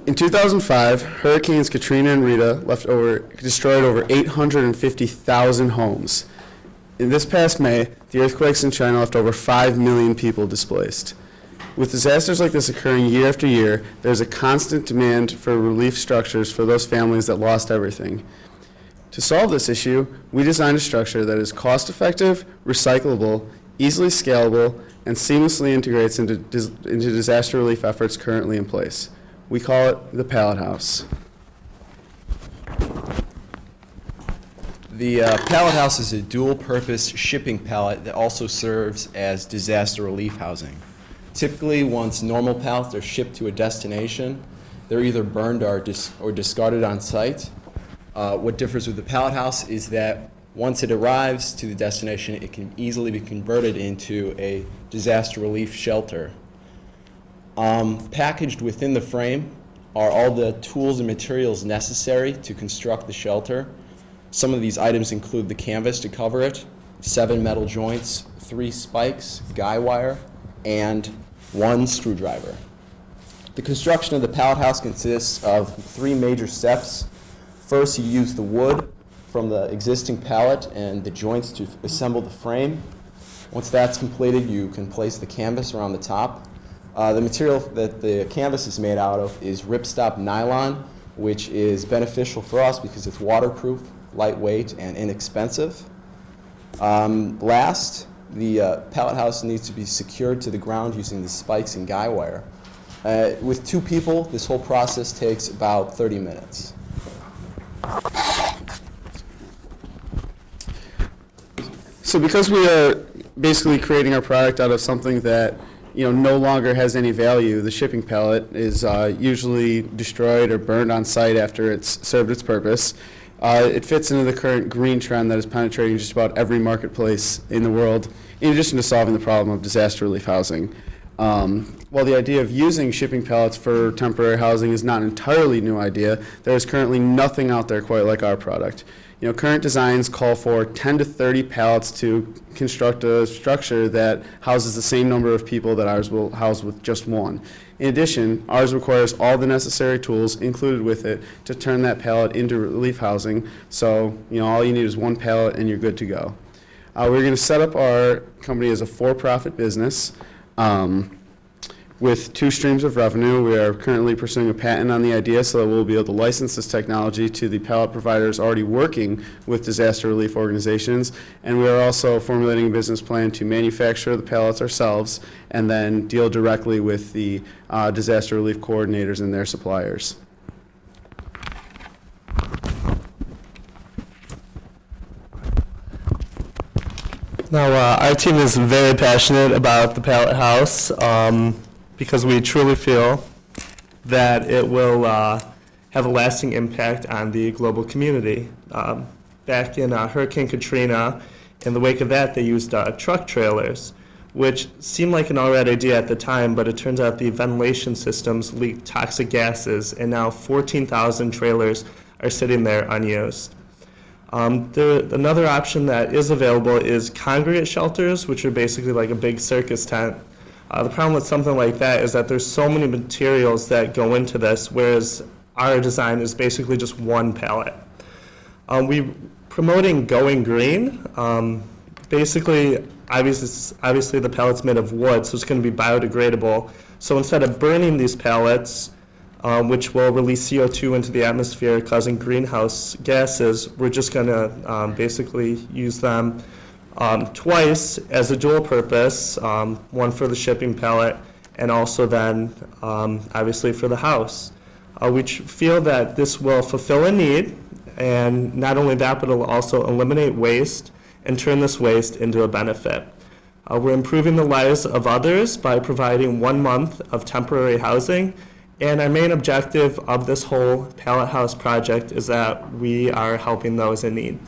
In 2005, Hurricanes Katrina and Rita destroyed over 850,000 homes. In this past May, the earthquakes in China left over 5 million people displaced. With disasters like this occurring year after year, there's a constant demand for relief structures for those families that lost everything. To solve this issue, we designed a structure that is cost-effective, recyclable, easily scalable, and seamlessly integrates into disaster relief efforts currently in place. We call it the Pallet House. The Pallet House is a dual-purpose shipping pallet that also serves as disaster relief housing. Typically, once normal pallets are shipped to a destination, they're either burned or discarded on site. What differs with the Pallet House is that once it arrives to the destination, it can easily be converted into a disaster relief shelter. Packaged within the frame are all the tools and materials necessary to construct the shelter. Some of these items include the canvas to cover it, 7 metal joints, 3 spikes, guy wire, and 1 screwdriver. The construction of the Pallet House consists of 3 major steps. First, you use the wood from the existing pallet and the joints to assemble the frame. Once that's completed, you can place the canvas around the top. The material that the canvas is made out of is ripstop nylon, which is beneficial for us because it's waterproof, lightweight, and inexpensive. Last, the pallet house needs to be secured to the ground using the spikes and guy wire. With 2 people, this whole process takes about 30 minutes. So because we are basically creating our product out of something that no longer has any value, the shipping pallet is usually destroyed or burned on site after it's served its purpose. It fits into the current green trend that is penetrating just about every marketplace in the world, in addition to solving the problem of disaster relief housing. While the idea of using shipping pallets for temporary housing is not an entirely new idea, there is currently nothing out there quite like our product. Current designs call for 10 to 30 pallets to construct a structure that houses the same number of people that ours will house with just 1. In addition, ours requires all the necessary tools included with it to turn that pallet into relief housing. So, all you need is 1 pallet and you're good to go. We're going to set up our company as a for-profit business. With 2 streams of revenue. We are currently pursuing a patent on the idea so that we'll be able to license this technology to the pallet providers already working with disaster relief organizations. And we are also formulating a business plan to manufacture the pallets ourselves and then deal directly with the disaster relief coordinators and their suppliers. Now, our team is very passionate about the Pallet House because we truly feel that it will have a lasting impact on the global community. Back in Hurricane Katrina, in the wake of that, they used truck trailers, which seemed like an all right idea at the time, but it turns out the ventilation systems leaked toxic gases, and now 14,000 trailers are sitting there unused. Another option that is available is congregate shelters, which are basically like a big circus tent. The problem with something like that is that there's so many materials that go into this, whereas our design is basically just 1 pallet. We're promoting going green. Basically, obviously the pallet's made of wood, so it's going to be biodegradable. So instead of burning these pallets, which will release CO2 into the atmosphere, causing greenhouse gases, we're just going to basically use them twice as a dual purpose, 1 for the shipping pallet and also then obviously for the house. We feel that this will fulfill a need, and not only that, but it'll also eliminate waste and turn this waste into a benefit. We're improving the lives of others by providing 1 month of temporary housing, and our main objective of this whole Pallet House project is that we are helping those in need.